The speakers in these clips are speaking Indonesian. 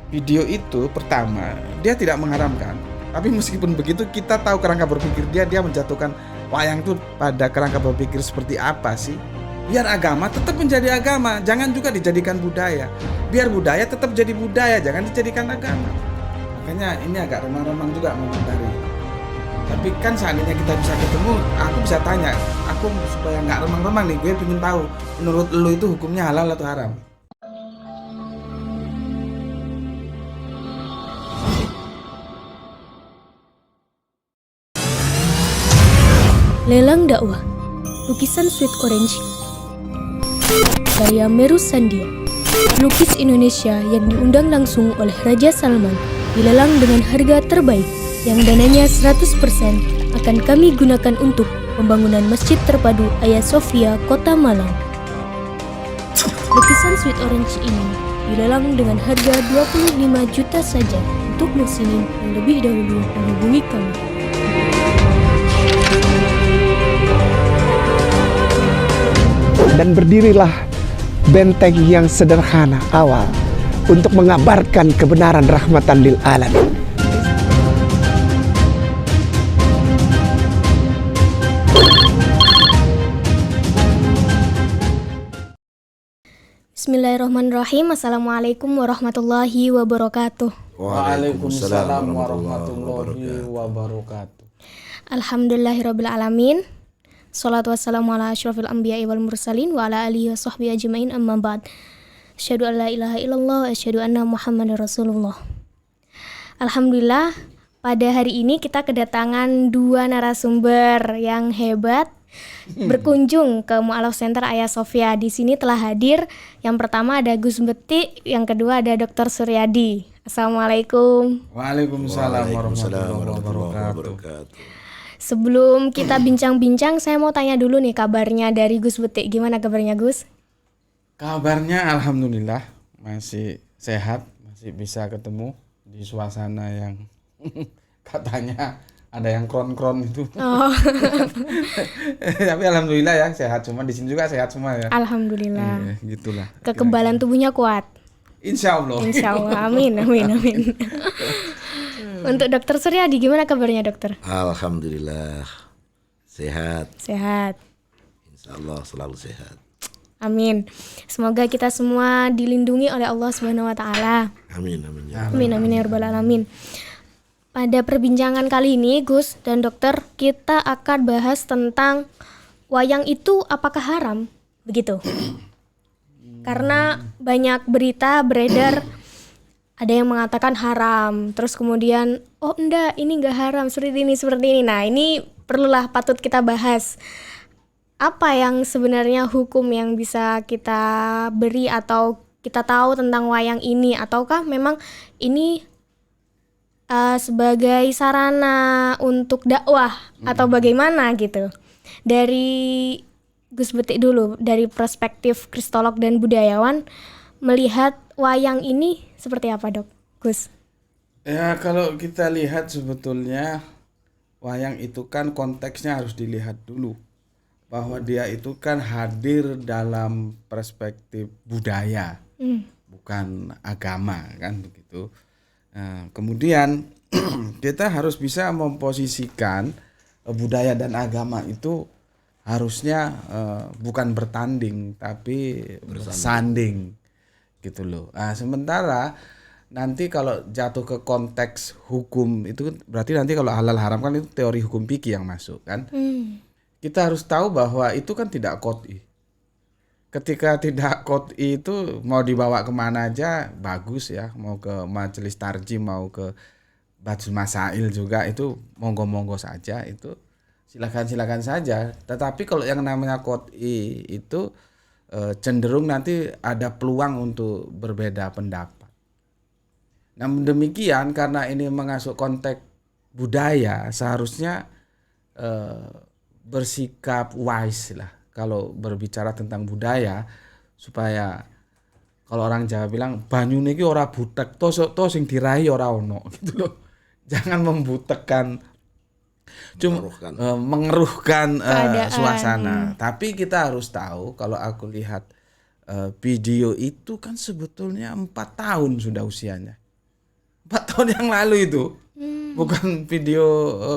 Video itu pertama, dia tidak mengharamkan. Tapi meskipun begitu kita tahu kerangka berpikir dia menjatuhkan wayang itu pada kerangka berpikir seperti apa sih? Biar agama tetap menjadi agama, jangan juga dijadikan budaya. Biar budaya tetap jadi budaya, jangan dijadikan agama. Makanya ini agak remang-remang juga mengomentari. Tapi kan seandainya kita bisa ketemu, aku bisa tanya, aku supaya nggak remang-remang nih, gue pengen tahu menurut lu itu hukumnya halal atau haram? Lelang dakwah, lukisan Sweet Orange, karya Meru Sandia, pelukis Indonesia yang diundang langsung oleh Raja Salman, dilelang dengan harga terbaik yang dananya 100% akan kami gunakan untuk pembangunan Masjid Terpadu Hagia Sophia, Kota Malang. Lukisan Sweet Orange ini dilelang dengan harga 25 juta saja untuk muslimin yang lebih dahulu menghubungi kami. Dan berdirilah benteng yang sederhana awal untuk mengabarkan kebenaran rahmatan lil alamin. Bismillahirrahmanirrahim. Assalamualaikum warahmatullahi wabarakatuh. Waalaikumsalam warahmatullahi wabarakatuh. Alhamdulillahirabbil alamin. Shalatu wassalamu ala asyrafil anbiya'i wal mursalin wa ala alihi wa sahbihi ajmain, amma ba'd. Asyhadu an la ilaha illallah wa asyhadu anna Muhammadar Rasulullah. Alhamdulillah, pada hari ini kita kedatangan dua narasumber yang hebat berkunjung ke Mu'alaf Center Hagia Sophia. Di sini telah hadir yang pertama ada Gus Beti, yang kedua ada Dr. Suryadi. Assalamualaikum. Waalaikumsalam warahmatullahi wabarakatuh. Sebelum kita bincang-bincang, saya mau tanya dulu nih kabarnya dari Gus Beti. Gimana kabarnya Gus? Kabarnya alhamdulillah masih sehat, masih bisa ketemu di suasana yang katanya ada yang kron-kron itu. Oh. Tapi alhamdulillah ya sehat, cuma di sini juga sehat semua ya. Alhamdulillah. Gitulah. Kekebalan tubuhnya kuat. Insya Allah. Insya Allah. Amin, amin, amin. Untuk Dokter Suryadi, gimana kabarnya dokter? Alhamdulillah sehat. Sehat. Insya Allah selalu sehat. Amin. Semoga kita semua dilindungi oleh Allah Subhanahu Wa Taala. Amin amin ya. Amin amin ya rabbal alamin. Pada perbincangan kali ini, Gus dan dokter, kita akan bahas tentang wayang itu apakah haram, begitu? Karena banyak berita beredar, ada yang mengatakan haram, terus kemudian oh enggak, ini enggak haram, seperti ini. Nah, ini perlulah patut kita bahas. Apa yang sebenarnya hukum yang bisa kita beri atau kita tahu tentang wayang ini, ataukah memang ini sebagai sarana untuk dakwah atau bagaimana gitu? Dari Gus Beti dulu, dari perspektif kristolog dan budayawan, melihat wayang ini seperti apa dok, Gus? Ya kalau kita lihat sebetulnya wayang itu kan konteksnya harus dilihat dulu. Bahwa dia itu kan hadir dalam perspektif budaya, bukan agama kan begitu. Nah, kemudian kita harus bisa memposisikan budaya dan agama itu harusnya bukan bertanding tapi bersanding gitu loh. Nah, sementara nanti kalau jatuh ke konteks hukum itu berarti nanti kalau halal haram kan itu teori hukum fikih yang masuk kan. Kita harus tahu bahwa itu kan tidak qot'i. Ketika tidak qot'i itu mau dibawa kemana aja bagus ya, mau ke majelis tarjim, mau ke Bajul Masail juga itu monggo-monggo saja, itu silakan saja. Tetapi kalau yang namanya qot'i itu cenderung nanti ada peluang untuk berbeda pendapat. Namun demikian karena ini mengasuh konteks budaya, seharusnya bersikap wise lah kalau berbicara tentang budaya, supaya kalau orang Jawa bilang banyu niki ora butek to sing dirahi ora ono gitu loh. Jangan membutekkan, cuma mengeruhkan suasana. Tapi kita harus tahu, kalau aku lihat video itu kan sebetulnya 4 tahun sudah usianya. 4 tahun yang lalu itu, bukan video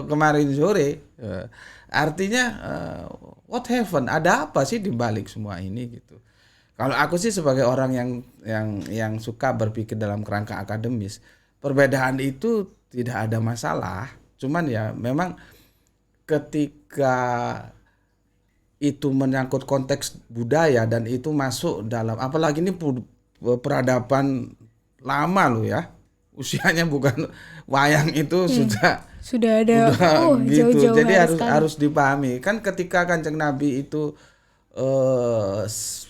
kemarin sore. Artinya what happened? Ada apa sih di balik semua ini gitu? Kalau aku sih sebagai orang yang suka berpikir dalam kerangka akademis, perbedaan itu tidak ada masalah. Cuman ya memang ketika itu menyangkut konteks budaya dan itu masuk dalam, apalagi ini peradaban lama loh ya, usianya bukan wayang itu Sudah ada gitu. jauh-jauh Jadi hari sekali. harus dipahami kan ketika Kanjeng Nabi itu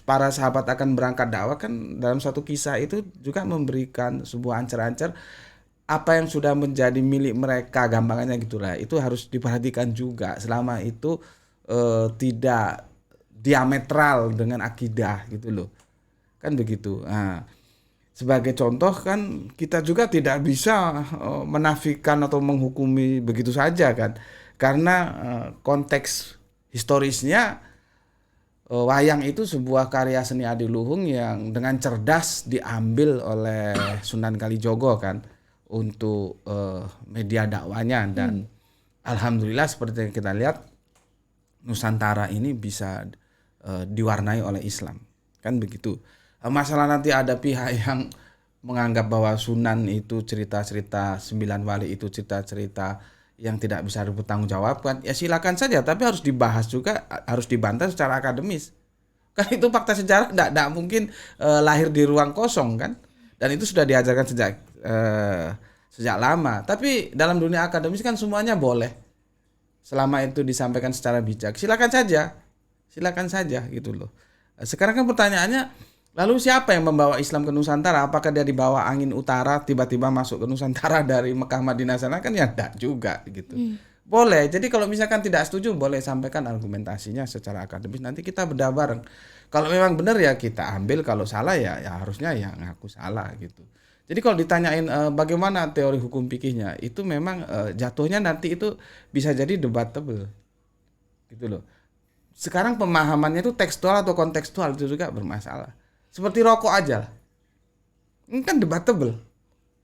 para sahabat akan berangkat dakwah kan dalam satu kisah itu juga memberikan sebuah ancer-ancer apa yang sudah menjadi milik mereka, gampangannya gitulah, itu harus diperhatikan juga selama itu tidak diametral dengan akidah gitu loh, kan begitu. Nah, sebagai contoh kan kita juga tidak bisa menafikan atau menghukumi begitu saja kan, karena konteks historisnya wayang itu sebuah karya seni adiluhung yang dengan cerdas diambil oleh Sunan Kalijogo kan untuk media dakwanya, dan alhamdulillah seperti yang kita lihat Nusantara ini bisa diwarnai oleh Islam kan begitu. Masalah nanti ada pihak yang menganggap bahwa Sunan itu cerita-cerita 9 wali itu cerita-cerita yang tidak bisa dipertanggungjawabkan, ya silakan saja, tapi harus dibahas juga, harus dibantah secara akademis. Kan itu fakta sejarah, tidak mungkin lahir di ruang kosong kan, dan itu sudah diajarkan sejak lama. Tapi dalam dunia akademis kan semuanya boleh, selama itu disampaikan secara bijak, silakan saja gitu loh. Sekarang kan pertanyaannya, lalu siapa yang membawa Islam ke Nusantara? Apakah dia dibawa angin utara tiba-tiba masuk ke Nusantara dari Mekah Madinah sana? Kan ya enggak juga gitu. Boleh. Jadi kalau misalkan tidak setuju, boleh sampaikan argumentasinya secara akademis, nanti kita bedah bareng. Kalau memang benar ya kita ambil, kalau salah ya harusnya ya ngaku salah gitu. Jadi kalau ditanyain bagaimana teori hukum fikihnya, itu memang jatuhnya nanti itu bisa jadi debatable gitu loh. Sekarang pemahamannya itu tekstual atau kontekstual, itu juga bermasalah. Seperti rokok aja lah, ini kan debatable.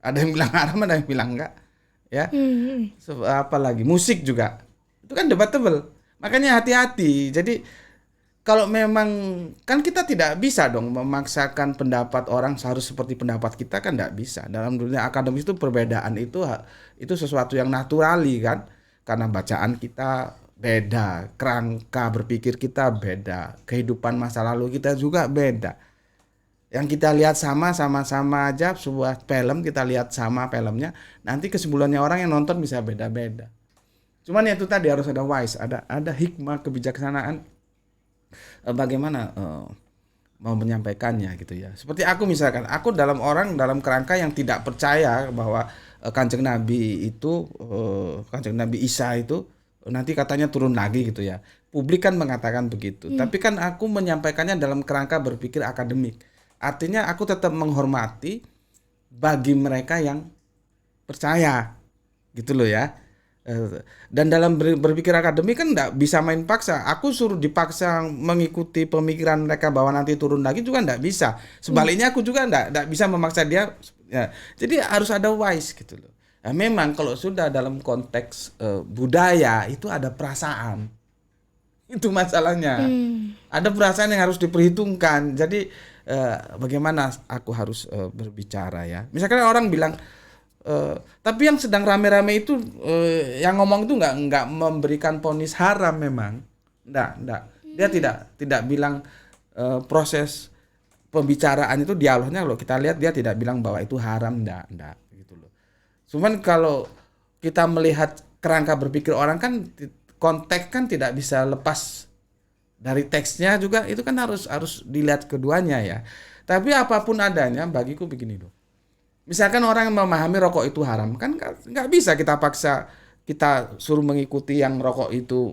Ada yang bilang haram, ada yang bilang enggak, ya. Apalagi musik juga, itu kan debatable. Makanya hati-hati. Jadi kalau memang kan kita tidak bisa dong memaksakan pendapat orang harus seperti pendapat kita, kan tidak bisa. Dalam dunia akademis itu perbedaan itu sesuatu yang naturali kan, karena bacaan kita beda, kerangka berpikir kita beda, kehidupan masa lalu kita juga beda. Yang kita lihat sama-sama aja sebuah film, kita lihat sama filmnya, nanti kesimpulannya orang yang nonton bisa beda-beda. Cuman ya itu tadi harus ada wise, ada hikmah, kebijaksanaan bagaimana mau menyampaikannya gitu ya. Seperti aku misalkan, aku dalam kerangka yang tidak percaya bahwa Kanjeng Nabi itu Kanjeng Nabi Isa itu nanti katanya turun lagi gitu ya. Publik kan mengatakan begitu. Tapi kan aku menyampaikannya dalam kerangka berpikir akademik. Artinya aku tetap menghormati bagi mereka yang percaya gitu loh ya. Dan dalam berpikir akademik kan enggak bisa main paksa. Aku suruh dipaksa mengikuti pemikiran mereka bahwa nanti turun lagi juga enggak bisa. Sebaliknya aku juga enggak bisa memaksa dia ya. Jadi harus ada wise gitu loh. Nah, memang kalau sudah dalam konteks budaya itu ada perasaan. Itu masalahnya. Ada perasaan yang harus diperhitungkan. Jadi bagaimana aku harus berbicara ya. Misalkan orang bilang tapi yang sedang rame-rame itu yang ngomong itu nggak memberikan vonis haram memang, nggak. Dia tidak bilang proses pembicaraan itu dialognya kalau kita lihat dia tidak bilang bahwa itu haram, nggak gitu loh. Cuman kalau kita melihat kerangka berpikir orang kan konteks kan tidak bisa lepas dari teksnya juga, itu kan harus dilihat keduanya ya. Tapi apapun adanya bagiku begini loh. Misalkan orang yang memahami rokok itu haram, kan nggak bisa kita paksa, kita suruh mengikuti yang rokok itu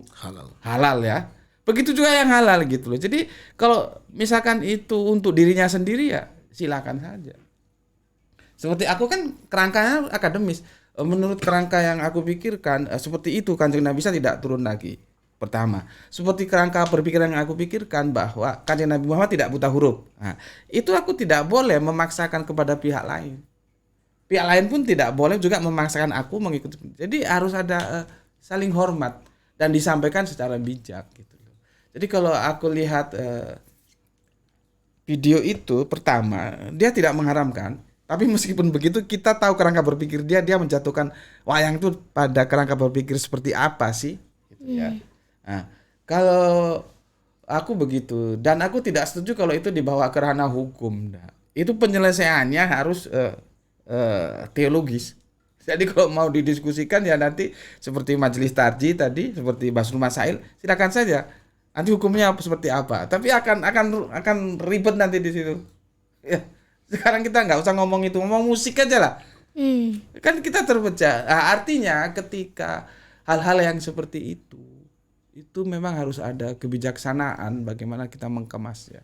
halal ya. Begitu juga yang halal gitu loh. Jadi kalau misalkan itu untuk dirinya sendiri ya silakan saja. Seperti aku kan kerangkanya akademis. Menurut kerangka yang aku pikirkan seperti itu, Kanjeng Nabi Isa tidak turun lagi. Pertama, seperti kerangka berpikir yang aku pikirkan bahwa Kanjeng Nabi Muhammad tidak buta huruf. Nah, itu aku tidak boleh memaksakan kepada pihak lain. pihak lain pun tidak boleh juga memaksakan aku mengikuti. Jadi harus ada saling hormat dan disampaikan secara bijak gitu. Jadi kalau aku lihat video itu, pertama dia tidak mengharamkan, tapi meskipun begitu kita tahu kerangka berpikir dia menjatuhkan wayang itu pada kerangka berpikir seperti apa sih gitu ya. Nah, kalau aku begitu, dan aku tidak setuju kalau itu dibawa ke ranah hukum. Nah, itu penyelesaiannya harus teologis. Jadi kalau mau didiskusikan ya nanti seperti majelis tarjih tadi, seperti Basrul Masail, silakan saja. Nanti hukumnya seperti apa? Tapi akan ribet nanti di situ. Ya, sekarang kita nggak usah ngomong itu, ngomong musik aja lah. Kan kita terpecah. Nah, artinya ketika hal-hal yang seperti itu memang harus ada kebijaksanaan bagaimana kita mengemasnya.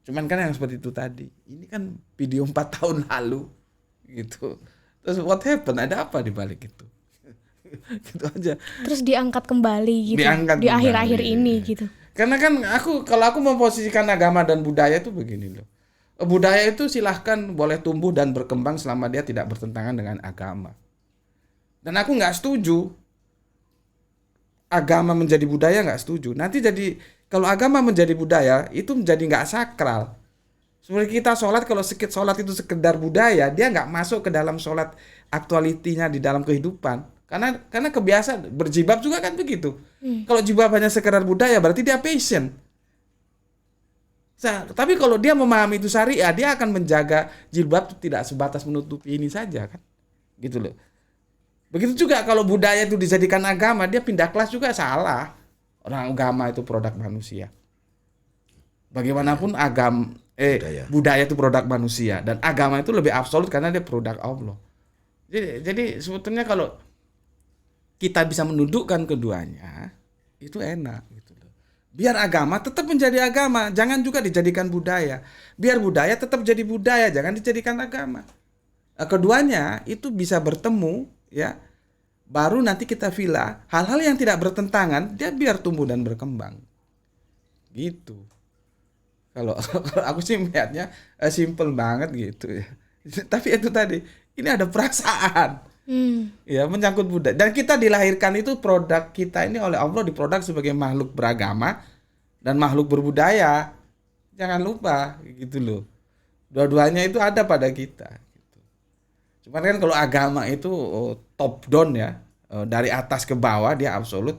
Cuman kan yang seperti itu tadi, ini kan video 4 tahun lalu gitu. Terus what happened? Ada apa di balik itu? Gitu aja. Terus diangkat kembali gitu Diangkat di kembali. akhir-akhir ini gitu. Karena kan kalau aku memposisikan agama dan budaya itu begini loh. Budaya itu silahkan boleh tumbuh dan berkembang selama dia tidak bertentangan dengan agama. Dan aku nggak setuju agama menjadi budaya, nggak setuju. Nanti jadi kalau agama menjadi budaya itu menjadi nggak sakral. Seperti kita sholat, kalau sholat itu sekedar budaya, dia nggak masuk ke dalam sholat aktualitinya di dalam kehidupan. Karena kebiasaan berjilbab juga kan begitu. Kalau jilbab hanya sekedar budaya berarti dia passion. Tapi kalau dia memahami itu syariah, dia akan menjaga jilbab tidak sebatas menutupi ini saja kan. Gitu loh. Begitu juga kalau budaya itu dijadikan agama, dia pindah kelas juga salah. Orang agama itu produk manusia. Bagaimanapun budaya itu produk manusia dan agama itu lebih absolut karena dia produk Allah. Jadi sebetulnya kalau kita bisa mendudukkan keduanya, itu enak gitu loh. Biar agama tetap menjadi agama, jangan juga dijadikan budaya. Biar budaya tetap jadi budaya, jangan dijadikan agama. Keduanya itu bisa bertemu ya. Baru nanti kita filah hal-hal yang tidak bertentangan, dia biar tumbuh dan berkembang. Gitu. Kalau aku sih melihatnya simple banget gitu ya. Tapi itu tadi, ini ada perasaan. Ya, menyangkut budaya. Dan kita dilahirkan itu, produk kita ini oleh Allah diproduk sebagai makhluk beragama dan makhluk berbudaya. Jangan lupa gitu loh. Dua-duanya itu ada pada kita. Cuman kan kalau agama itu top down ya, dari atas ke bawah dia absolut.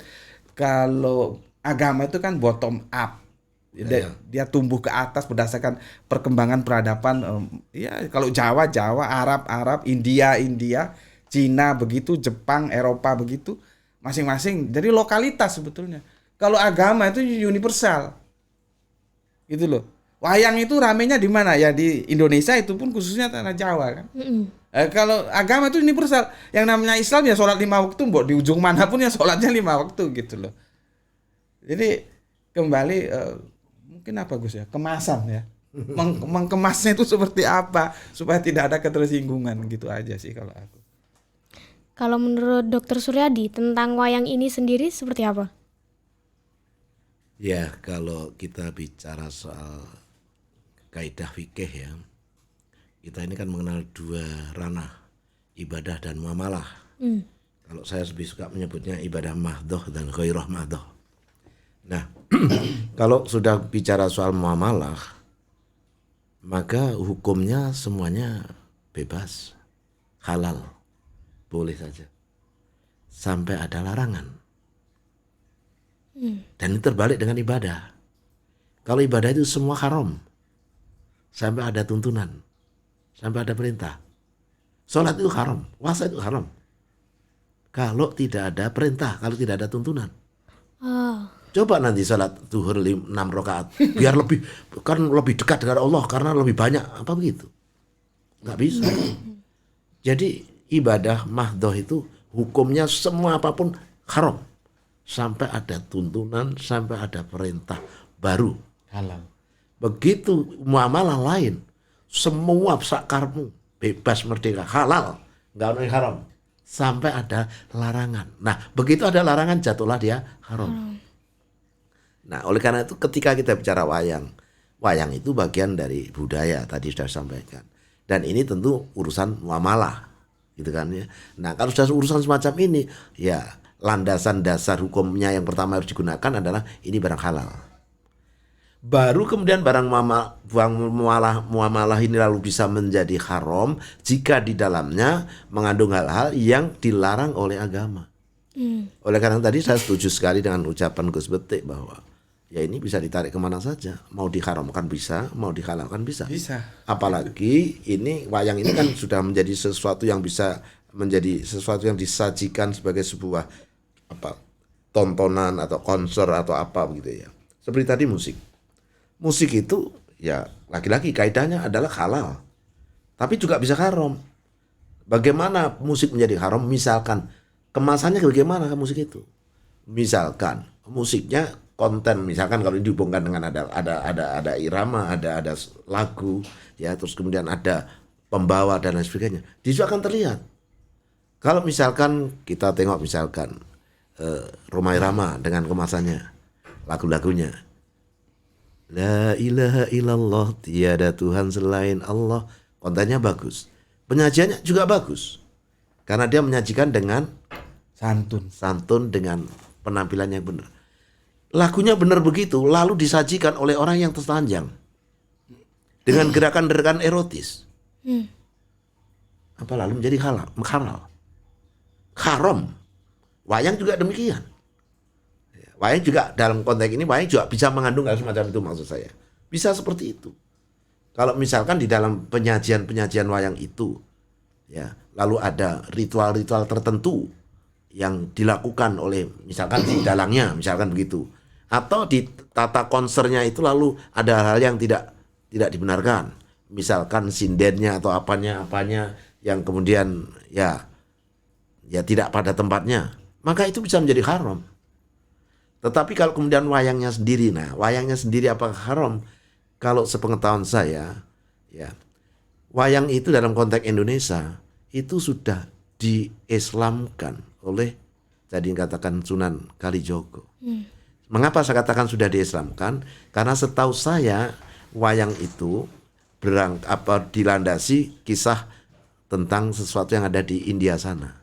Kalau agama itu kan bottom up. Dia tumbuh ke atas berdasarkan perkembangan peradaban. Ya kalau Jawa, Arab, India, Cina begitu, Jepang, Eropa begitu, masing-masing. Jadi lokalitas sebetulnya. Kalau agama itu universal. Gitu loh. Wayang itu ramenya di mana? Ya di Indonesia, itu pun khususnya tanah Jawa kan. Kalau agama itu universal. Yang namanya Islam ya sholat 5 waktu, mbok di ujung manapun ya sholatnya 5 waktu gitu loh. Jadi kembali mungkin apa Gus ya? Kemasan ya. Mengemasnya itu seperti apa supaya tidak ada ketersinggungan gitu aja sih kalau aku. Kalau menurut Dr. Suryadi tentang wayang ini sendiri seperti apa? Ya, kalau kita bicara soal kaidah fikih ya, kita ini kan mengenal 2 ranah, ibadah dan muamalah. Kalau saya lebih suka menyebutnya ibadah mahdhoh dan ghairah mahdhoh. Nah, kalau sudah bicara soal muamalah, maka hukumnya semuanya bebas, halal, boleh saja, sampai ada larangan. Dan itu terbalik dengan ibadah. Kalau ibadah itu semua haram, sampai ada tuntunan, sampai ada perintah. Sholat itu haram, puasa itu haram. Kalau tidak ada perintah, kalau tidak ada tuntunan. Coba nanti sholat zuhur 6 rakaat, biar lebih dekat dengan Allah karena lebih banyak, apa begitu? Nggak bisa. Jadi ibadah mahdhoh itu hukumnya semua apapun haram, sampai ada tuntunan, sampai ada perintah baru Halal. Begitu muamalah lain, semua sakarmu bebas merdeka, halal, nggak ada yang haram, sampai ada larangan. Nah, begitu ada larangan jatuhlah dia haram. Nah, oleh karena itu ketika kita bicara wayang itu bagian dari budaya, tadi sudah sampaikan. Dan ini tentu urusan muamalah, gitu kan ya. Nah, kalau sudah urusan semacam ini, ya landasan dasar hukumnya yang pertama harus digunakan adalah ini barang halal. Baru kemudian barang muamalah ini lalu bisa menjadi haram jika di dalamnya mengandung hal-hal yang dilarang oleh agama. Oleh karena tadi saya setuju sekali dengan ucapan Gus Betik bahwa ya ini bisa ditarik kemana saja. Mau diharamkan bisa, mau dihalalkan bisa. Bisa. Apalagi ini wayang ini kan sudah menjadi sesuatu yang bisa menjadi sesuatu yang disajikan sebagai sebuah tontonan atau konser atau apa begitu ya. Seperti tadi musik. Musik itu ya lagi-lagi kaidahnya adalah halal. Tapi juga bisa haram. Bagaimana musik menjadi haram? Misalkan kemasannya bagaimana musik itu? Misalkan musiknya konten, misalkan kalau dihubungkan dengan ada irama, ada lagu, ya terus kemudian ada pembawa dan lain sebagainya. Itu akan terlihat. Kalau misalkan kita tengok misalkan Rhoma Irama dengan kemasannya, lagu-lagunya. La ilaha illallah, tiada Tuhan selain Allah. Kontennya bagus. Penyajiannya juga bagus. Karena dia menyajikan dengan santun dengan penampilan yang benar. Lagunya benar begitu, lalu disajikan oleh orang yang tertelanjang. Dengan gerakan-gerakan erotis. Apa lalu menjadi halal? Haram. Wayang juga demikian. Wayang juga dalam konteks ini wayang juga bisa mengandung hal semacam itu maksud saya. Bisa seperti itu. Kalau misalkan di dalam penyajian wayang itu ya, lalu ada ritual-ritual tertentu yang dilakukan oleh misalkan si dalangnya, misalkan begitu. Atau di tata konsernya itu lalu ada hal yang tidak dibenarkan. Misalkan sindennya atau apanya yang kemudian ya tidak pada tempatnya. Maka itu bisa menjadi haram. Tetapi kalau kemudian wayangnya sendiri apakah haram? Kalau sepengetahuan saya, ya wayang itu dalam konteks Indonesia itu sudah diislamkan oleh tadi katakan Sunan Kalijogo. Mengapa saya katakan sudah diislamkan? Karena setahu saya wayang itu dilandasi kisah tentang sesuatu yang ada di India sana.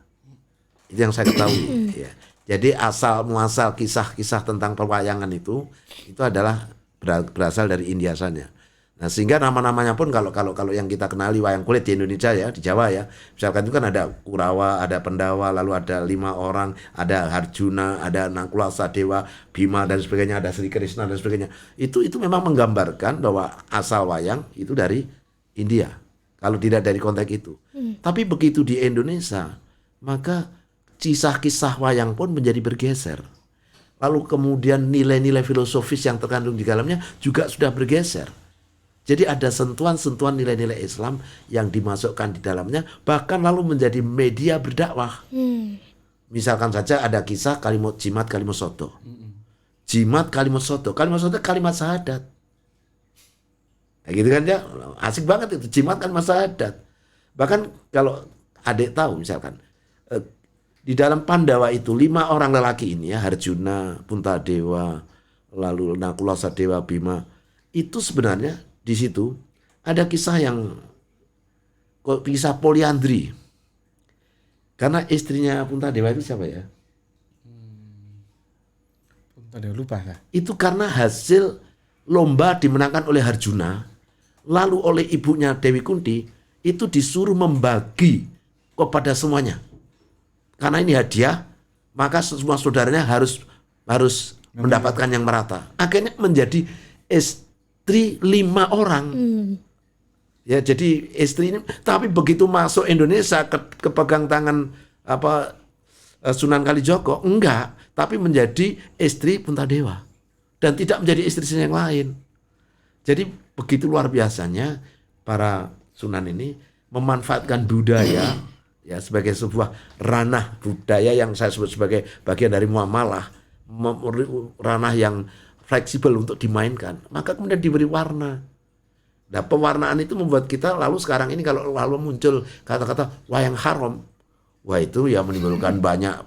Itu yang saya ketahui. Ya. Jadi asal muasal kisah-kisah tentang perwayangan itu adalah berasal dari India sana. Nah sehingga nama-namanya pun kalau yang kita kenali wayang kulit di Indonesia ya, di Jawa ya, misalkan itu kan ada Kurawa, ada Pendawa, lalu ada 5 orang, ada Harjuna, ada Nangkula Sadewa, Bima dan sebagainya, ada Sri Krishna dan sebagainya. Itu memang menggambarkan bahwa asal wayang itu dari India. Kalau tidak dari konteks itu. Tapi begitu di Indonesia, maka kisah-kisah wayang pun menjadi bergeser. Lalu kemudian nilai-nilai filosofis yang terkandung di dalamnya juga sudah bergeser. Jadi ada sentuhan-sentuhan nilai-nilai Islam yang dimasukkan di dalamnya, bahkan lalu menjadi media berdakwah. Misalkan saja ada kisah jimat kalimat soto. Jimat kalimat soto. Kalimat soto kalimat syahadat. Kayak gitu kan ya, asik banget itu jimat kalimat syahadat. Bahkan kalau adik tahu misalkan, di dalam Pandawa itu 5 orang lelaki ini ya, Harjuna, Puntadewa, lalu Nakula Sadewa, Bima, itu sebenarnya di situ ada kisah kisah poliandri. Karena istrinya Puntadewa itu siapa ya? Puntadewa lupa ya. Itu karena hasil lomba dimenangkan oleh Harjuna, lalu oleh ibunya Dewi Kunti itu disuruh membagi kepada semuanya. Karena ini hadiah, maka semua saudaranya harus mendapatkan yang merata. Akhirnya menjadi istri 5 orang. Ya, jadi istri ini, tapi begitu masuk Indonesia kepegang tangan Sunan Kalijogo, enggak, tapi menjadi istri Puntadewa dan tidak menjadi istri yang lain. Jadi begitu luar biasanya para Sunan ini memanfaatkan budaya ya sebagai sebuah ranah budaya yang saya sebut sebagai bagian dari muamalah, ranah yang fleksibel untuk dimainkan, maka kemudian diberi warna. Nah pewarnaan itu membuat kita lalu sekarang ini kalau lalu muncul kata-kata wayang haram, wah itu ya menimbulkan banyak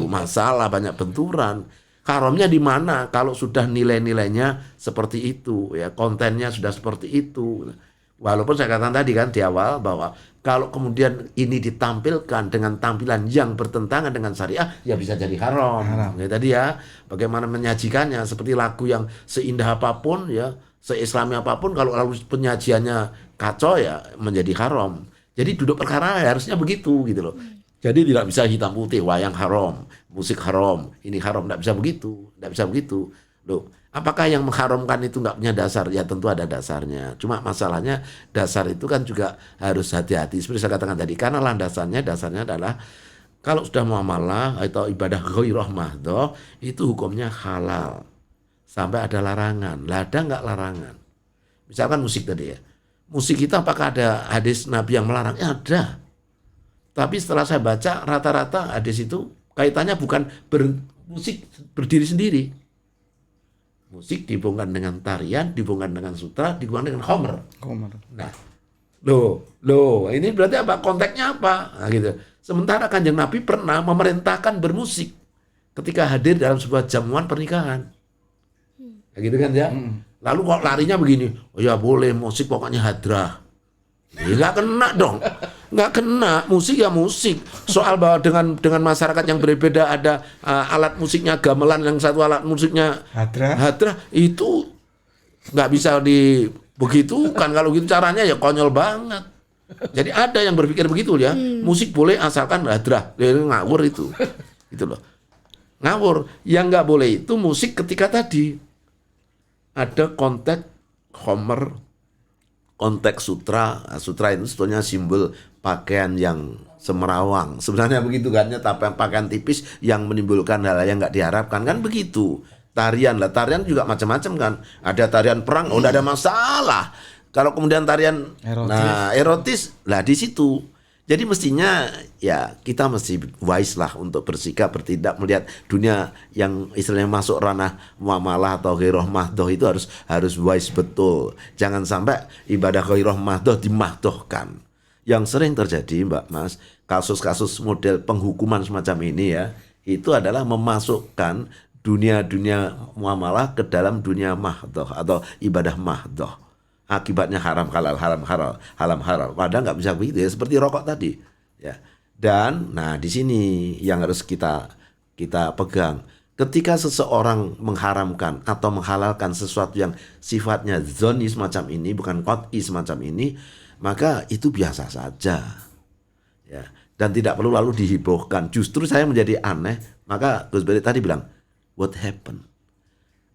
masalah, banyak benturan. Haramnya di mana kalau sudah nilai-nilainya seperti itu, ya kontennya sudah seperti itu. Walaupun saya katakan tadi kan di awal bahwa kalau kemudian ini ditampilkan dengan tampilan yang bertentangan dengan syariah, ya bisa jadi haram. Ya, tadi ya, bagaimana menyajikannya seperti lagu yang seindah apapun ya, seislami apapun, kalau lalu penyajiannya kacau ya menjadi haram. Jadi duduk perkara harusnya begitu gitu loh. Jadi tidak bisa hitam putih, wayang haram, musik haram, ini haram, tidak bisa begitu, tidak bisa begitu. Loh, apakah yang mengharamkan itu nggak punya dasar? Ya tentu ada dasarnya. Cuma masalahnya dasar itu kan juga harus hati-hati. Seperti saya katakan tadi, karena dasarnya adalah kalau sudah muamalah atau ibadah ghairah mahdhah itu hukumnya halal sampai ada larangan. Lah ada nggak larangan? Misalkan musik tadi ya. Musik kita apakah ada hadis Nabi yang melarang? Ya ada. Tapi setelah saya baca rata-rata hadis itu kaitannya bukan musik berdiri sendiri. Musik dihubungkan dengan tarian, dihubungkan dengan sutra, dihubungkan dengan homer. Nah, loh, ini berarti apa? Konteksnya apa? Nah, gitu. Sementara Kanjeng Nabi pernah memerintahkan bermusik ketika hadir dalam sebuah jamuan pernikahan. Nah, gitu kan ya? Lalu kok larinya begini? Oh ya boleh, musik pokoknya hadrah. Ya, nggak kena dong, nggak kena. Musik ya musik. Soal bahwa dengan masyarakat yang berbeda ada alat musiknya gamelan, yang satu alat musiknya hadrah, itu nggak bisa dibegitukan. Kalau gitu caranya ya konyol banget. Jadi ada yang berpikir begitu ya, musik boleh asalkan hadrah. Ngawur itu, gitu loh. Ngawur. Yang nggak boleh itu musik ketika tadi ada konteks homer, konteks sutra. Sutra itu sebetulnya simbol pakaian yang semerawang. Sebenarnya begitu kan, tapi pakaian tipis yang menimbulkan hal yang nggak diharapkan kan begitu. Tarian lah, tarian juga macam-macam kan. Ada tarian perang, udah ada masalah. Kalau kemudian tarian erotis lah di situ. Jadi mestinya ya kita mesti wise lah untuk bersikap, bertindak, melihat dunia yang istilahnya masuk ranah muamalah atau ghairah mahdhah itu harus wise betul. Jangan sampai ibadah ghairah mahdhah dimahdohkan. Yang sering terjadi Mbak Mas, kasus-kasus model penghukuman semacam ini ya, itu adalah memasukkan dunia-dunia muamalah ke dalam dunia mahdhah atau ibadah mahdhah. Akibatnya haram halal, haram halal, haram halal. Padahal nggak bisa begitu ya, seperti rokok tadi. Ya. Dan nah di sini yang harus kita pegang. Ketika seseorang mengharamkan atau menghalalkan sesuatu yang sifatnya zoni semacam ini, bukan qat'i semacam ini, maka itu biasa saja. Ya. Dan tidak perlu lalu dihibohkan. Justru saya menjadi aneh, maka Gus Beri tadi bilang, what happened?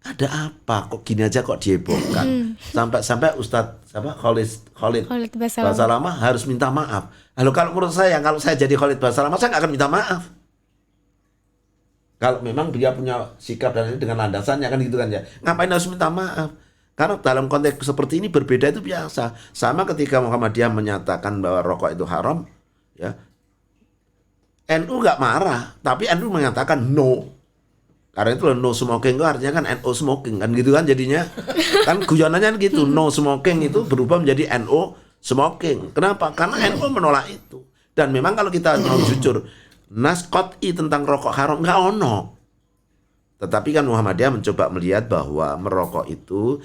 Ada apa kok gini aja kok dihebohkan? Sampai Ustadz Khalid Basalamah harus minta maaf. Lalu kalau menurut saya, kalau saya jadi Khalid Basalamah, saya nggak akan minta maaf. Kalau memang dia punya sikap dan ini dengan landasannya kan gitu kan ya. Ngapain harus minta maaf? Karena dalam konteks seperti ini berbeda itu biasa. Sama ketika Muhammadiyah menyatakan bahwa rokok itu haram, ya NU nggak marah, tapi NU mengatakan no. Karena itu no smoking itu artinya kan NO smoking kan gitu kan jadinya. Kan guyonannya gitu, no smoking itu berubah menjadi NO smoking. Kenapa? Karena NO menolak itu. Dan memang kalau kita mau jujur, nas qat'i tentang rokok haram nggak ono. Tetapi kan Muhammadiyah mencoba melihat bahwa merokok itu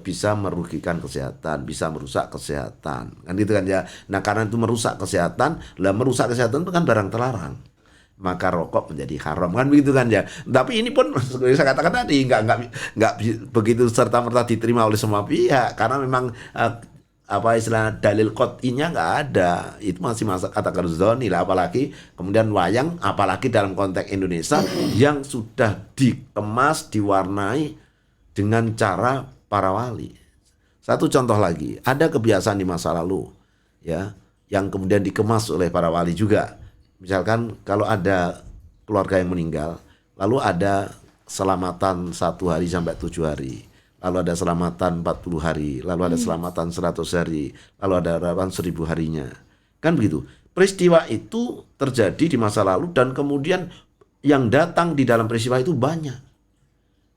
bisa merugikan kesehatan, bisa merusak kesehatan. Kan gitu kan ya. Nah karena itu merusak kesehatan, merusak kesehatan itu kan barang terlarang. Maka rokok menjadi haram kan begitu kan ya. Tapi ini pun seperti saya katakan tadi nggak begitu serta-merta diterima oleh semua pihak karena memang apa istilah dalil qat'inya nggak ada. Itu masih masa kata zoni lah, apalagi kemudian wayang, apalagi dalam konteks Indonesia yang sudah dikemas, diwarnai dengan cara para wali. Satu contoh lagi, ada kebiasaan di masa lalu ya yang kemudian dikemas oleh para wali juga. Misalkan kalau ada keluarga yang meninggal, lalu ada selamatan 1 hari sampai 7 hari, lalu ada selamatan 40 hari, lalu ada selamatan 100 hari, lalu ada selamatan 1000 harinya. Kan begitu. Peristiwa itu terjadi di masa lalu dan kemudian yang datang di dalam peristiwa itu banyak.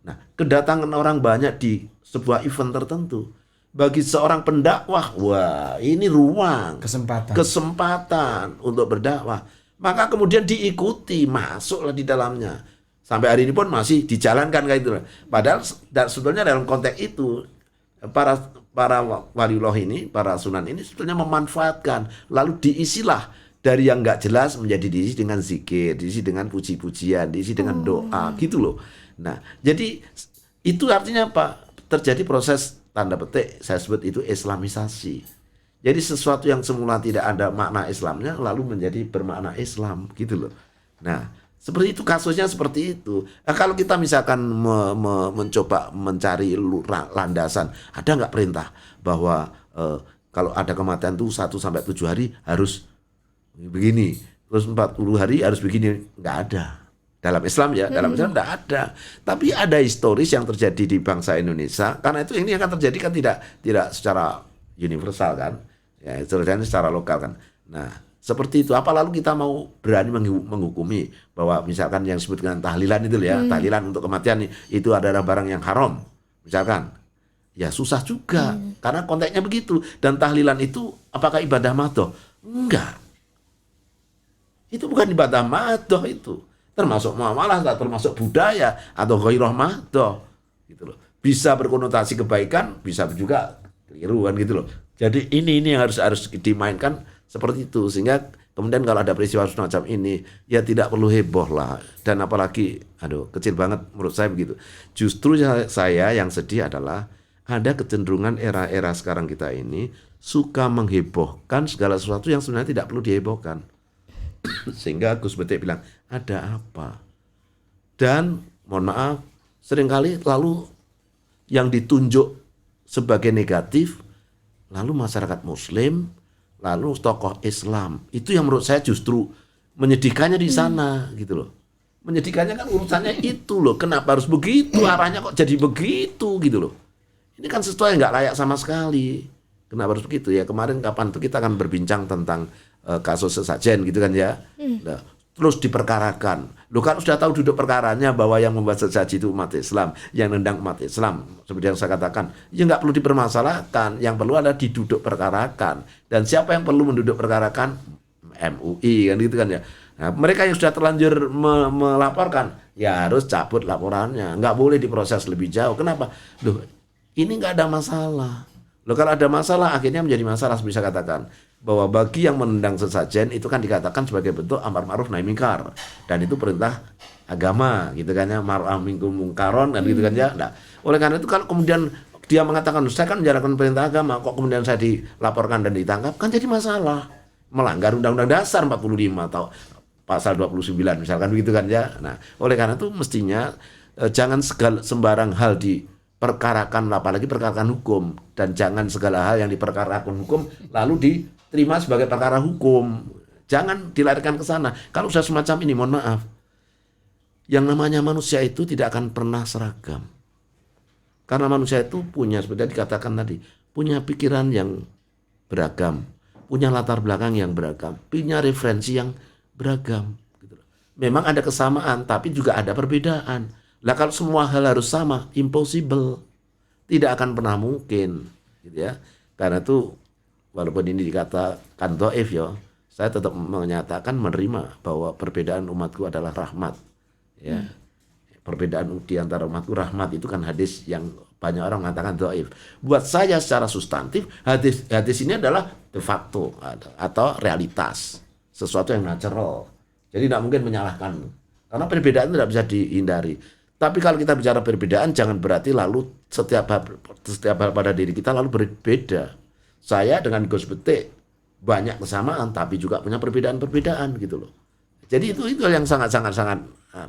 Nah, kedatangan orang banyak di sebuah event tertentu bagi seorang pendakwah, wah ini ruang, kesempatan untuk berdakwah. Maka kemudian diikuti, masuklah di dalamnya. Sampai hari ini pun masih dijalankan kayak itu. Padahal sebetulnya dalam konteks itu para para waliullah ini, para sunan ini sebetulnya memanfaatkan, lalu diisilah dari yang nggak jelas menjadi diisi dengan zikir, diisi dengan puji-pujian, diisi dengan doa, gitu loh. Nah, jadi itu artinya apa? Terjadi proses tanda petik, saya sebut itu islamisasi. Jadi sesuatu yang semula tidak ada makna Islamnya lalu menjadi bermakna Islam, gitu loh. Nah, seperti itu kasusnya seperti itu. Nah, kalau kita misalkan mencoba mencari landasan, ada nggak perintah bahwa kalau ada kematian itu 1-7 hari harus begini, terus 40 hari harus begini? Nggak ada. Dalam Islam ya, dalam Islam nggak ada. Tapi ada historis yang terjadi di bangsa Indonesia. Karena itu ini akan terjadi kan tidak secara universal kan, ya terjadi secara lokal kan. Nah, seperti itu. Apa lalu kita mau berani menghukumi bahwa misalkan yang disebut dengan tahlilan itu ya, tahlilan untuk kematian itu adalah barang yang haram, misalkan, ya susah juga. Karena konteksnya begitu. Dan tahlilan itu apakah ibadah madhoh? Enggak. Itu bukan ibadah madhoh itu. Termasuk muamalah, termasuk budaya atau ghairah madhoh gitu loh. Bisa berkonotasi kebaikan, bisa juga keliru kan gitu loh. Jadi ini yang harus dimainkan seperti itu, sehingga kemudian kalau ada peristiwa semacam ini ya tidak perlu heboh lah. Dan apalagi kecil banget menurut saya begitu. Justru saya yang sedih adalah ada kecenderungan era-era sekarang kita ini suka menghebohkan segala sesuatu yang sebenarnya tidak perlu dihebohkan. Sehingga Gus Betik bilang, ada apa? Dan mohon maaf, seringkali lalu yang ditunjuk sebagai negatif, lalu masyarakat Muslim, lalu tokoh Islam. Itu yang menurut saya justru menyedihkannya di sana gitu loh. Menyedihkannya kan urusannya itu loh. Kenapa harus begitu? Arahnya kok jadi begitu gitu loh. Ini kan sesuatu yang nggak layak sama sekali. Kenapa harus begitu ya? Kemarin kapan tuh kita akan berbincang tentang kasus sesajen gitu kan ya. Nah, terus diperkarakan. Loh kan sudah tahu duduk perkaranya bahwa yang membuat sesaji itu umat Islam, yang nendang umat Islam. Seperti yang saya katakan, ya nggak perlu dipermasalahkan. Yang perlu adalah diduduk perkarakan. Dan siapa yang perlu menduduk perkarakan? MUI kan gitu kan ya. Nah, mereka yang sudah terlanjur melaporkan, ya harus cabut laporannya. Nggak boleh diproses lebih jauh. Kenapa? Loh, ini nggak ada masalah. Loh kalau ada masalah akhirnya menjadi masalah, bisa katakan bahwa bagi yang menendang sesajen itu kan dikatakan sebagai bentuk amar ma'ruf nahi mungkar, dan itu perintah agama gitu kan ya, ma'ruf minkum mungkaron kan gitu kan ya. Nah, oleh karena itu kalau kemudian dia mengatakan saya kan menjalankan perintah agama, kok kemudian saya dilaporkan dan ditangkap, kan jadi masalah, melanggar Undang-Undang Dasar 45 atau pasal 29 misalkan begitu kan ya. Nah, oleh karena itu mestinya jangan sembarang hal diperkarakan, apalagi perkarakan hukum, dan jangan segala hal yang diperkarakan hukum lalu diterima sebagai perkara hukum. Jangan dilarikan ke sana. Kalau sudah semacam ini, mohon maaf, yang namanya manusia itu tidak akan pernah seragam. Karena manusia itu punya, seperti dikatakan tadi, punya pikiran yang beragam, punya latar belakang yang beragam, punya referensi yang beragam. Memang ada kesamaan, tapi juga ada perbedaan. Lah kalau semua hal harus sama, impossible, tidak akan pernah mungkin, gitu ya. Karena itu walaupun ini dikatakan dhaif ya, saya tetap menyatakan menerima bahwa perbedaan umatku adalah rahmat, ya. Perbedaan di antara umatku rahmat, itu kan hadis yang banyak orang mengatakan dhaif. Buat saya secara substantif, hadis ini adalah de facto atau realitas, sesuatu yang natural. Jadi tidak mungkin menyalahkan, karena perbedaan tidak bisa dihindari. Tapi kalau kita bicara perbedaan, jangan berarti lalu setiap hal pada diri kita lalu berbeda. Saya dengan Gus Betik banyak kesamaan, tapi juga punya perbedaan-perbedaan gitu loh. Jadi itu yang sangat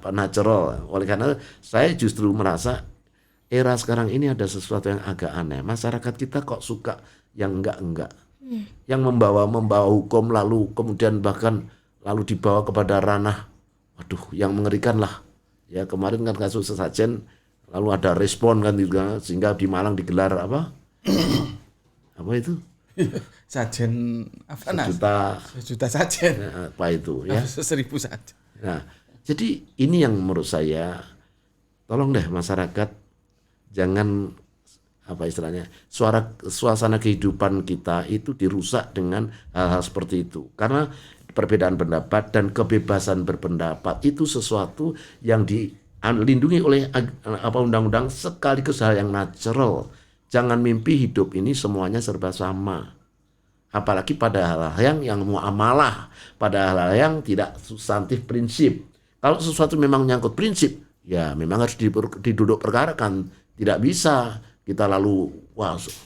natural. Oleh karena saya justru merasa era sekarang ini ada sesuatu yang agak aneh. Masyarakat kita kok suka yang enggak. Yang membawa hukum lalu kemudian bahkan lalu dibawa kepada ranah, yang mengerikan lah. Ya kemarin kan kasus sesajen, lalu ada respon kan juga, sehingga di Malang digelar apa itu? Sajen apa? Sejuta sajen. Apa itu ya? 1000 sajen. Nah, jadi ini yang menurut saya, tolong deh masyarakat jangan suasana kehidupan kita itu dirusak dengan hal-hal seperti itu. Karena perbedaan pendapat dan kebebasan berpendapat itu sesuatu yang dilindungi oleh undang-undang, sekaligus hal yang natural. Jangan mimpi hidup ini semuanya serba sama. Apalagi pada hal-hal yang muamalah, pada hal-hal yang tidak substantif prinsip. Kalau sesuatu memang menyangkut prinsip, ya memang harus diduduk perkarakan. Tidak bisa kita lalu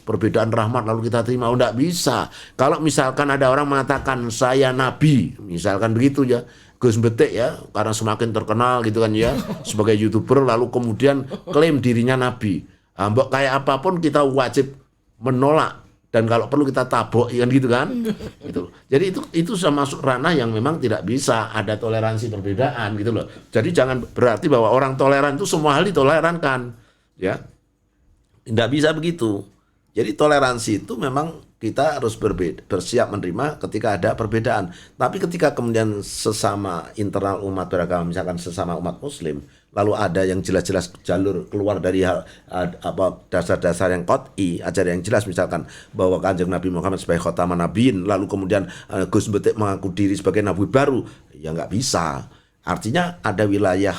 perbedaan rahmat lalu kita terima, tidak bisa. Kalau misalkan ada orang mengatakan saya nabi, misalkan begitu ya, Gus Betik ya, karena semakin terkenal gitu kan ya, sebagai YouTuber lalu kemudian klaim dirinya nabi. Mbok kayak apapun kita wajib menolak dan kalau perlu kita tabok kan gitu kan. Gitu. Jadi itu sudah masuk ranah yang memang tidak bisa ada toleransi perbedaan gitu loh. Jadi jangan berarti bahwa orang toleran itu semua hal ditolerankan ya. Tidak bisa begitu. Jadi toleransi itu memang kita harus bersiap menerima ketika ada perbedaan. Tapi ketika kemudian sesama internal umat beragama, misalkan sesama umat muslim, lalu ada yang jelas-jelas jalur keluar dari dasar-dasar yang qat'i, ajaran yang jelas, misalkan bahwa Kanjeng Nabi Muhammad sebagai khataman nabiin, lalu kemudian Gus Betik mengaku diri sebagai nabi baru, ya nggak bisa. Artinya ada wilayah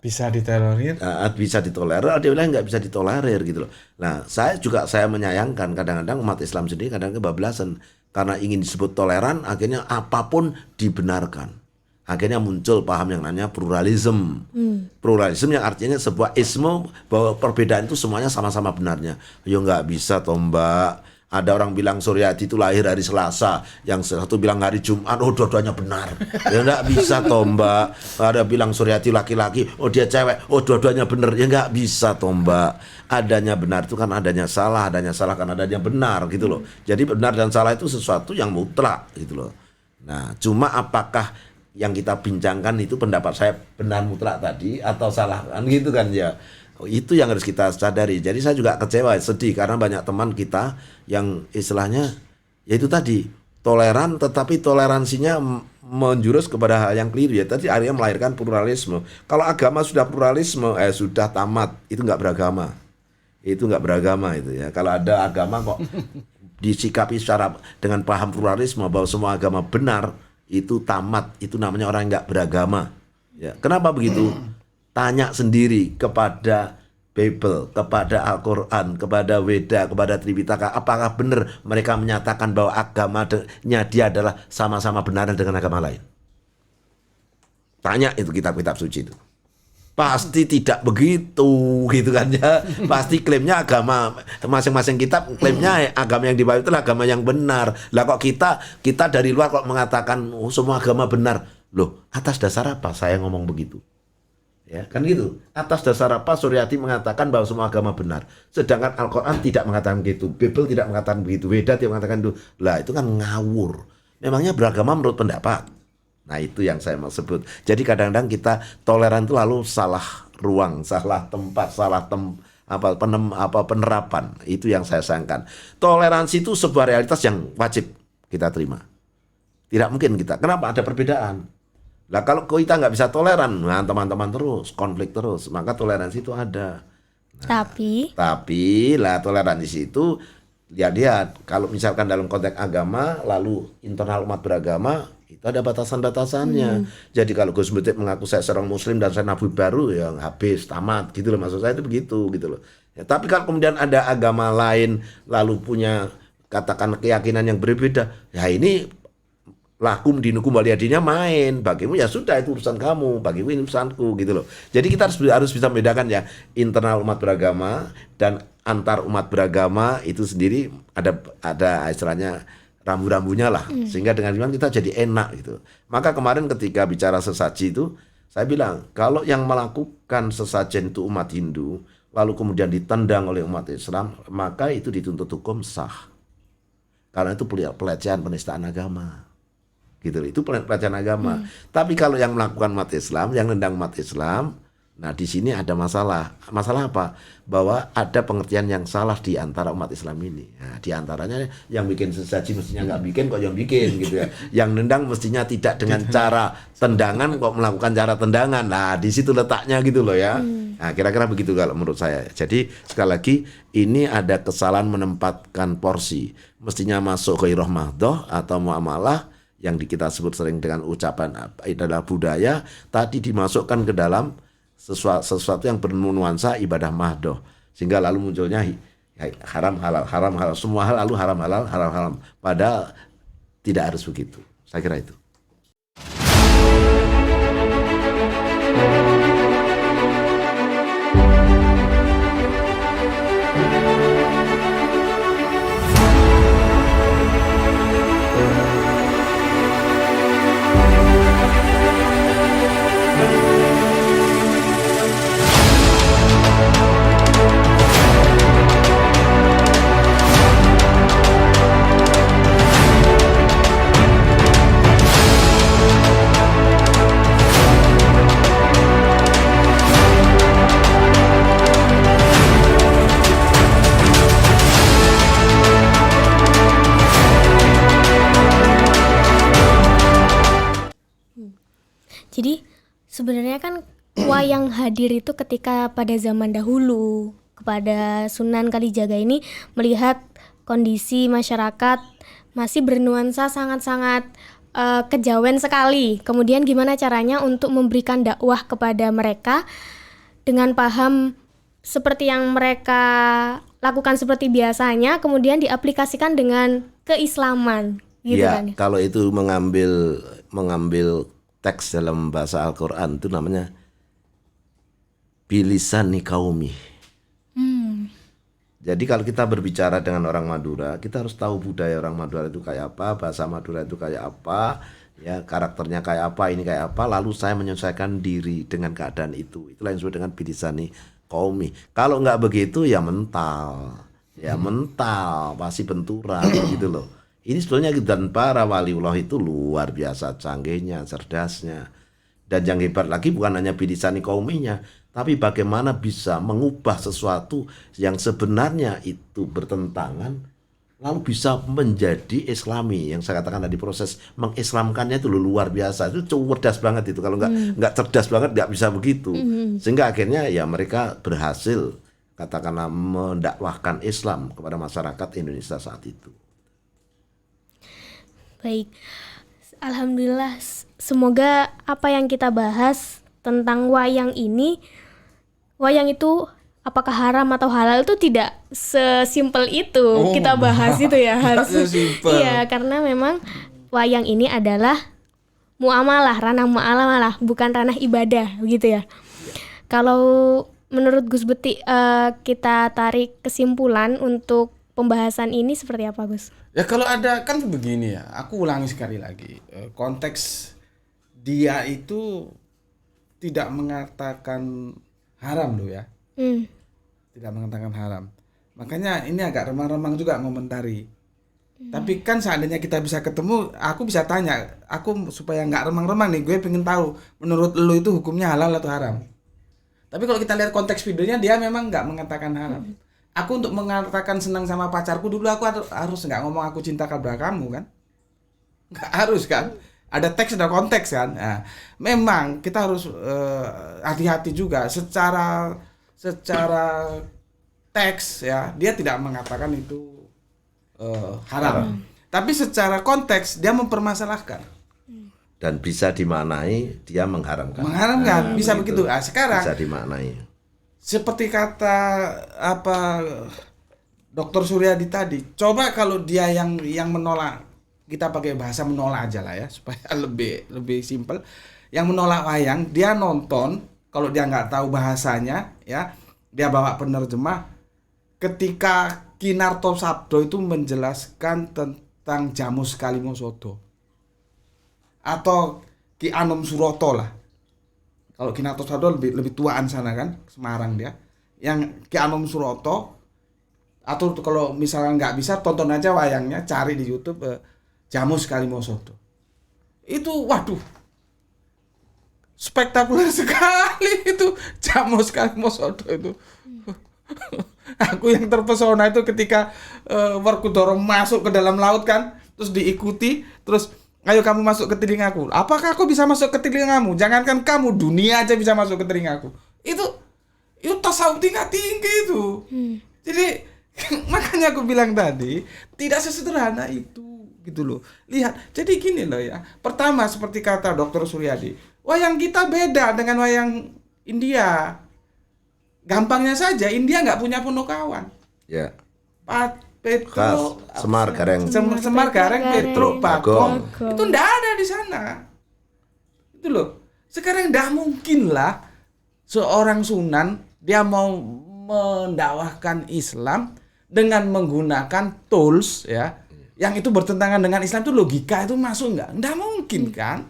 Bisa ditolerir. Bisa ditolerir, ada wilayah nggak bisa ditolerir gitu loh. Nah, saya menyayangkan kadang-kadang umat Islam sendiri kadang-kadang kebablasan karena ingin disebut toleran, akhirnya apapun dibenarkan. Akhirnya muncul paham yang namanya pluralisme. Pluralisme yang artinya sebuah isme bahwa perbedaan itu semuanya sama-sama benarnya. Ya nggak bisa toh Mbak. Ada orang bilang Suryati itu lahir hari Selasa, yang satu bilang hari Jumat, dua-duanya benar. Ya enggak bisa toh Mbak. Ada bilang Suryati laki-laki, dia cewek, dua-duanya benar. Ya enggak bisa toh Mbak. Adanya benar itu kan adanya salah kan adanya benar gitu loh. Jadi benar dan salah itu sesuatu yang mutlak gitu loh. Nah, cuma apakah yang kita bincangkan itu pendapat saya benar mutlak tadi atau salah kan gitu kan ya. Itu yang harus kita sadari. Jadi saya juga kecewa, sedih karena banyak teman kita yang istilahnya yaitu tadi toleran, tetapi toleransinya menjurus kepada hal yang keliru ya. Tadi akhirnya melahirkan pluralisme. Kalau agama sudah pluralisme, sudah tamat, itu nggak beragama. Itu nggak beragama itu ya. Kalau ada agama kok disikapi secara dengan paham pluralisme bahwa semua agama benar, itu tamat, itu namanya orang nggak beragama. Ya. Kenapa begitu? Tanya sendiri kepada Bible, kepada Al-Quran, kepada Weda, kepada Tripitaka, apakah benar mereka menyatakan bahwa agamanya dia adalah sama-sama benar dengan agama lain? Tanya itu kitab-kitab suci itu. Pasti tidak begitu gitu kan ya. Pasti klaimnya agama masing-masing kitab klaimnya agama yang dibawa itulah agama yang benar. Lah kok kita dari luar kok mengatakan semua agama benar. Loh, atas dasar apa saya ngomong begitu? Ya, kan gitu. Atas dasar apa Suryati mengatakan bahwa semua agama benar, sedangkan Al-Quran tidak mengatakan begitu, Bible tidak mengatakan begitu, Weda tidak mengatakan itu. Lah itu kan ngawur. Memangnya beragama menurut pendapat. Nah itu yang saya mau sebut. Jadi kadang-kadang kita toleran itu lalu salah ruang, salah tempat, salah penerapan. Itu yang saya sayangkan. Toleransi itu sebuah realitas yang wajib kita terima. Tidak mungkin kita. Kenapa? Ada perbedaan. Lah kalau kita nggak bisa toleran, nah teman-teman terus, konflik terus, maka toleransi itu ada. Nah, tapi lah toleransi itu lihat kalau misalkan dalam konteks agama, lalu internal umat beragama itu ada batasan-batasannya. Jadi kalau Gus Betik mengaku saya seorang muslim dan saya nabi baru, ya habis tamat gitu loh, maksud saya itu begitu gitu loh. Ya, tapi kalau kemudian ada agama lain lalu punya katakan keyakinan yang berbeda, ya ini lakum dinukum waliyadinnya main, bagimu ya sudah itu urusan kamu, bagimu ini urusanku gitu loh. Jadi kita harus bisa membedakan ya internal umat beragama dan antar umat beragama itu sendiri ada istilahnya rambu-rambunya lah, sehingga dengan demikian kita jadi enak gitu. Maka kemarin ketika bicara sesaji itu saya bilang kalau yang melakukan sesajen itu umat Hindu lalu kemudian ditendang oleh umat Islam, maka itu dituntut hukum sah karena itu pelecehan penistaan agama. Gitu, itu pelecehan agama. Tapi kalau yang melakukan umat Islam, yang nendang umat Islam, nah di sini ada masalah. Masalah apa? Bahwa ada pengertian yang salah di antara umat Islam ini. Nah, di antaranya yang bikin sesaji mestinya nggak bikin, kok yang bikin gitu ya. Yang nendang mestinya tidak dengan cara tendangan, kok melakukan cara tendangan. Nah, di situ letaknya gitu loh ya. Nah, kira-kira begitu kalau menurut saya. Jadi sekali lagi ini ada kesalahan menempatkan porsi. Mestinya masuk ke mahdoh atau muamalah yang kita sebut sering dengan ucapan adalah budaya, tadi dimasukkan ke dalam sesuatu yang bernuansa ibadah mahdoh, sehingga lalu munculnya haram halal, semua hal lalu haram halal. Padahal tidak harus begitu. Saya kira itu. Jadi sebenarnya kan wayang hadir itu ketika pada zaman dahulu kepada Sunan Kalijaga ini melihat kondisi masyarakat masih bernuansa sangat-sangat kejawen sekali. Kemudian gimana caranya untuk memberikan dakwah kepada mereka dengan paham seperti yang mereka lakukan seperti biasanya, kemudian diaplikasikan dengan keislaman gitu Ya, kan. kalau itu mengambil teks dalam bahasa Al-Quran itu namanya bilisani kaumi. Jadi kalau kita berbicara dengan orang Madura, kita harus tahu budaya orang Madura itu kayak apa, bahasa Madura itu kayak apa, ya karakternya kayak apa, ini kayak apa, lalu saya menyesuaikan diri dengan keadaan itu. Itulah yang disebut dengan bilisani kaumi. Kalau nggak begitu ya mental, pasti benturan gitu loh. Ini sebetulnya dan para waliullah itu luar biasa canggihnya, cerdasnya. Dan yang hebat lagi bukan hanya bilisani kauminya, tapi bagaimana bisa mengubah sesuatu yang sebenarnya itu bertentangan, lalu bisa menjadi islami. Yang saya katakan tadi proses mengislamkannya itu luar biasa. Itu cerdas banget itu. Kalau nggak cerdas banget nggak bisa begitu. Sehingga akhirnya ya mereka berhasil katakanlah mendakwahkan Islam kepada masyarakat Indonesia saat itu. Baik, alhamdulillah. Semoga apa yang kita bahas tentang wayang ini, wayang itu apakah haram atau halal itu tidak sesimpel itu kita bahas itu ya harus. Iya, karena memang wayang ini adalah muamalah, ranah muamalah, bukan ranah ibadah, gitu ya. Kalau menurut Gus Beti, kita tarik kesimpulan untuk pembahasan ini seperti apa, Gus? Ya kalau ada kan begini ya, aku ulangi sekali lagi, konteks dia itu tidak mengatakan haram loh ya, tidak mengatakan haram. Makanya ini agak remang-remang juga ngomentari. Tapi kan seandainya kita bisa ketemu, aku bisa tanya, aku supaya nggak remang-remang nih, gue pengen tahu menurut lo itu hukumnya halal atau haram. Tapi kalau kita lihat konteks videonya, dia memang nggak mengatakan haram. Aku untuk mengatakan senang sama pacarku dulu aku harus nggak ngomong aku cinta kepada kamu kan? Nggak harus kan? Ada teks ada konteks kan? Nah, memang kita harus hati-hati juga secara teks ya, dia tidak mengatakan itu haram. Tapi secara konteks dia mempermasalahkan. Dan bisa dimaknai dia mengharamkan. Mengharamkan, bisa begitu. Nah, sekarang bisa dimaknai. Seperti kata Dr. Suryadi tadi, coba kalau dia yang menolak, kita pakai bahasa menolak aja lah ya supaya lebih simpel. Yang menolak wayang, dia nonton, kalau dia nggak tahu bahasanya ya, dia bawa penerjemah. Ketika Kinarto Sabdo itu menjelaskan tentang Jamus Kalimosodo atau Ki Anom Suroto lah. Kalau Kinarto Sabdo lebih tuaan sana kan, Semarang dia. Yang Ki Anom Suroto, atau kalau misalnya nggak bisa tonton aja wayangnya, cari di YouTube Jamus Kalimosodo. Itu waduh, spektakuler sekali itu Jamus Kalimosodo itu. Aku yang terpesona itu ketika Werkudara masuk ke dalam laut kan, terus diikuti, terus ayo kamu masuk ke telingaku. Apakah aku bisa masuk ke telingamu? Jangankan kamu, dunia aja bisa masuk ke telingaku. Itu tasawuf tingkat tinggi itu. Jadi makanya aku bilang tadi tidak sesederhana itu gitu loh. Lihat, jadi gini loh ya. Pertama seperti kata Dr. Suryadi, wayang kita beda dengan wayang India. Gampangnya saja India nggak punya ponokawan. Ya. Petro, Semar Gareng. Semar Gareng, Petro, Bagong. Bagong. Itu ndak ada di sana. Itu loh. Sekarang ndak mungkin lah seorang Sunan dia mau mendakwahkan Islam dengan menggunakan tools ya, yang itu bertentangan dengan Islam. Itu logika itu masuk nggak? Ndak mungkin kan?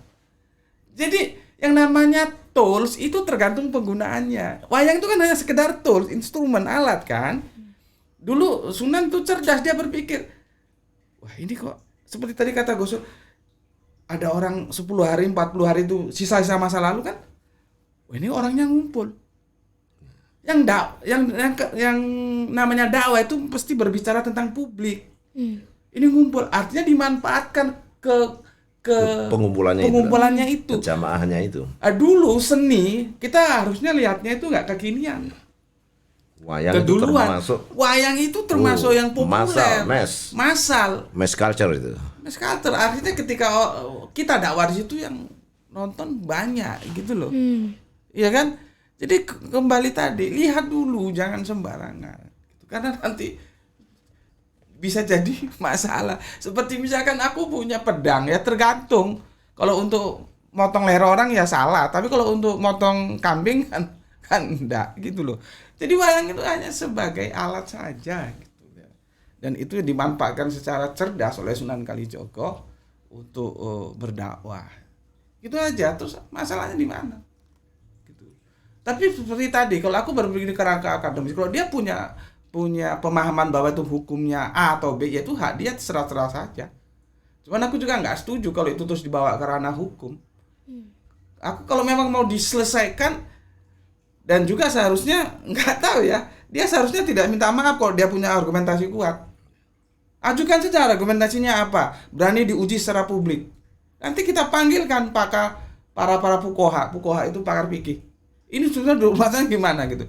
Jadi yang namanya tools itu tergantung penggunaannya. Wayang itu kan hanya sekedar tools, instrumen, alat kan. Dulu Sunan tuh cerdas, dia berpikir, wah ini kok seperti tadi kata Gosok, ada orang 10 hari, 40 hari itu sisa-sisa masa lalu kan. Wah ini orangnya ngumpul. Yang namanya dakwah itu pasti berbicara tentang publik. Ini ngumpul, artinya dimanfaatkan ke pengumpulannya itu. Jamaahnya itu. Dulu seni kita harusnya lihatnya itu nggak kekinian. Wayang Keduluan. itu termasuk Wayang itu termasuk yang populer. Massal. mass culture itu. Mass culture artinya ketika kita dakwah di situ yang nonton banyak gitu loh. Iya kan? Jadi kembali tadi, lihat dulu jangan sembarangan. Gitu. Karena nanti bisa jadi masalah. Seperti misalkan aku punya pedang ya, tergantung. Kalau untuk motong leher orang ya salah, tapi kalau untuk motong kambing kan enggak gitu loh. Jadi wayang itu hanya sebagai alat saja gitu ya. Dan itu dimanfaatkan secara cerdas oleh Sunan Kalijogo untuk berdakwah. Gitu aja. Terus masalahnya di mana? Gitu. Tapi seperti tadi, kalau aku berpikir di kerangka akademis, kalau dia punya pemahaman bahwa itu hukumnya A atau B, ya itu hak dia, terserah saja. Cuman aku juga nggak setuju kalau itu terus dibawa ke ranah hukum. Aku kalau memang mau diselesaikan, dan juga seharusnya nggak tahu ya, dia seharusnya tidak minta maaf kalau dia punya argumentasi kuat. Ajukan saja argumentasinya apa, berani diuji secara publik. Nanti kita panggilkan para fuqaha itu pakar fikih. Ini sudah rumahnya gimana gitu.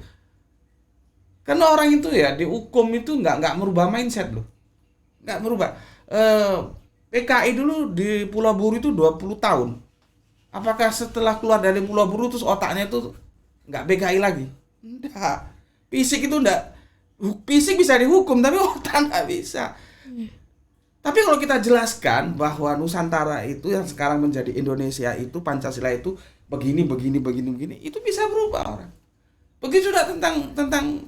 Karena orang itu ya dihukum itu nggak merubah mindset loh, nggak merubah. PKI dulu di Pulau Buru itu 20 tahun. Apakah setelah keluar dari Pulau Buru terus otaknya itu nggak PKI lagi? Enggak. Fisik itu enggak. Fisik bisa dihukum tapi otak nggak bisa. Tapi kalau kita jelaskan bahwa Nusantara itu yang sekarang menjadi Indonesia itu, Pancasila itu begini, itu bisa berubah orang. Begitu juga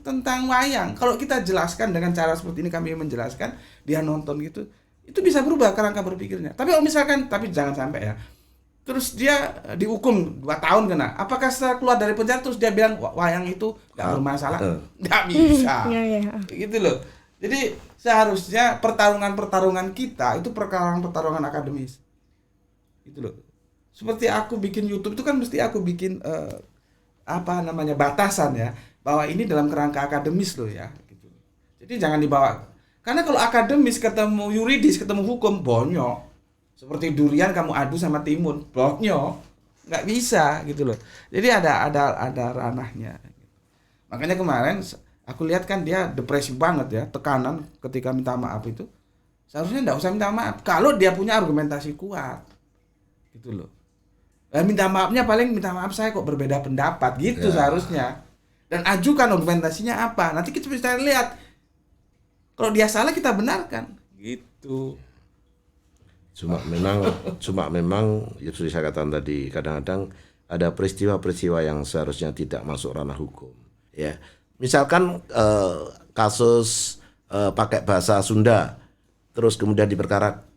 tentang wayang. Kalau kita jelaskan dengan cara seperti ini, kami menjelaskan, dia nonton gitu, itu bisa berubah kerangka berpikirnya. Tapi kalau misalkan, tapi jangan sampai ya, terus dia dihukum 2 tahun kena. Apakah setelah keluar dari penjara terus dia bilang wayang itu nggak bermasalah? Nggak bisa. Gitu loh. Jadi seharusnya pertarungan kita itu pertarungan akademis. Gitu loh. Seperti aku bikin YouTube itu kan mesti aku bikin batasan ya, bahwa ini dalam kerangka akademis loh ya. Gitu. Jadi jangan dibawa. Karena kalau akademis ketemu yuridis, ketemu hukum, bonyok. Seperti durian kamu adu sama timun, bonyok, nggak bisa gitu loh. Jadi ada ranahnya. Makanya kemarin aku lihat kan dia depresi banget ya, tekanan ketika minta maaf itu. Seharusnya nggak usah minta maaf kalau dia punya argumentasi kuat, gitu loh. Minta maafnya paling minta maaf saya kok berbeda pendapat gitu ya. Seharusnya. Dan ajukan argumentasinya apa. Nanti kita bisa lihat. Kalau dia salah kita benarkan, gitu. Cuma memang ya sudah saya katakan tadi, kadang-kadang ada peristiwa-peristiwa yang seharusnya tidak masuk ranah hukum. Ya, misalkan kasus pakai bahasa Sunda, terus kemudian diperkara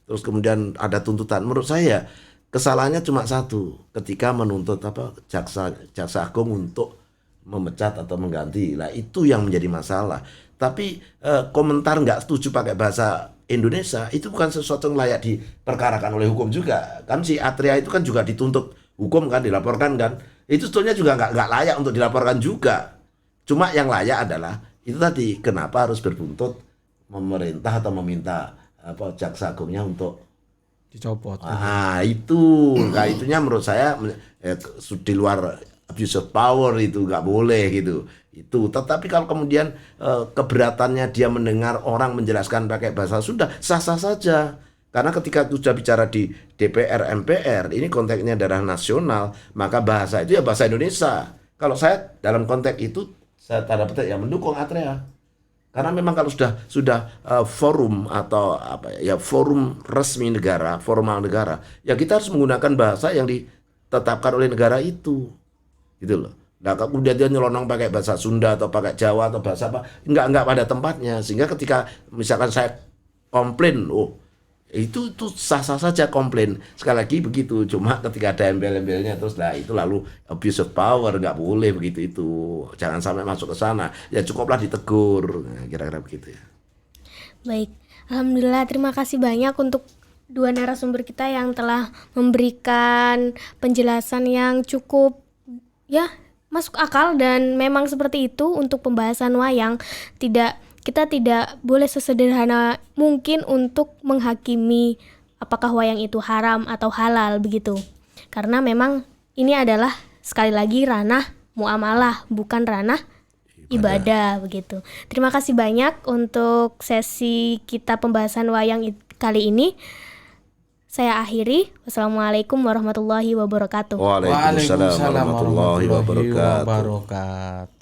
terus kemudian ada tuntutan. Menurut saya kesalahannya cuma satu, ketika menuntut jaksa agung untuk memecat atau mengganti. Lah itu yang menjadi masalah. Tapi komentar nggak setuju pakai bahasa Indonesia itu bukan sesuatu yang layak diperkarakan oleh hukum juga. Kan si Atria itu kan juga dituntut hukum kan, dilaporkan kan. Itu sebetulnya juga nggak layak untuk dilaporkan juga. Cuma yang layak adalah itu tadi, kenapa harus berbuntut memerintah atau meminta jaksa agungnya untuk dicopot. Itunya menurut saya di luar abuse of power, itu nggak boleh gitu. Itu. Tetapi kalau kemudian keberatannya dia mendengar orang menjelaskan pakai bahasa Sunda, sah-sah saja. Karena ketika sudah bicara di DPR, MPR, ini konteksnya daerah nasional, maka bahasa itu ya bahasa Indonesia. Kalau saya dalam konteks itu saya tanda petik ya mendukung Atrea. Karena memang kalau sudah forum atau apa ya forum resmi negara, formal negara, ya kita harus menggunakan bahasa yang ditetapkan oleh negara itu, gitu loh. Nah kemudian dia nyelonong pakai bahasa Sunda atau pakai Jawa atau bahasa apa, enggak pada tempatnya. Sehingga ketika misalkan saya komplain, itu sah-sah saja komplain. Sekali lagi begitu. Cuma ketika ada embel-embelnya terus itu lalu abuse of power, nggak boleh begitu itu. Jangan sampai masuk ke sana. Ya cukuplah ditegur. Nah, kira-kira begitu ya. Baik, alhamdulillah terima kasih banyak untuk dua narasumber kita yang telah memberikan penjelasan yang cukup ya masuk akal, dan memang seperti itu untuk pembahasan wayang. Kita tidak boleh sesederhana mungkin untuk menghakimi apakah wayang itu haram atau halal begitu. Karena memang ini adalah sekali lagi ranah muamalah, bukan ranah ibadah begitu. Terima kasih banyak untuk sesi kita pembahasan wayang kali ini. Saya akhiri. Wassalamualaikum warahmatullahi wabarakatuh. Waalaikumsalam warahmatullahi wabarakatuh. wabarakatuh.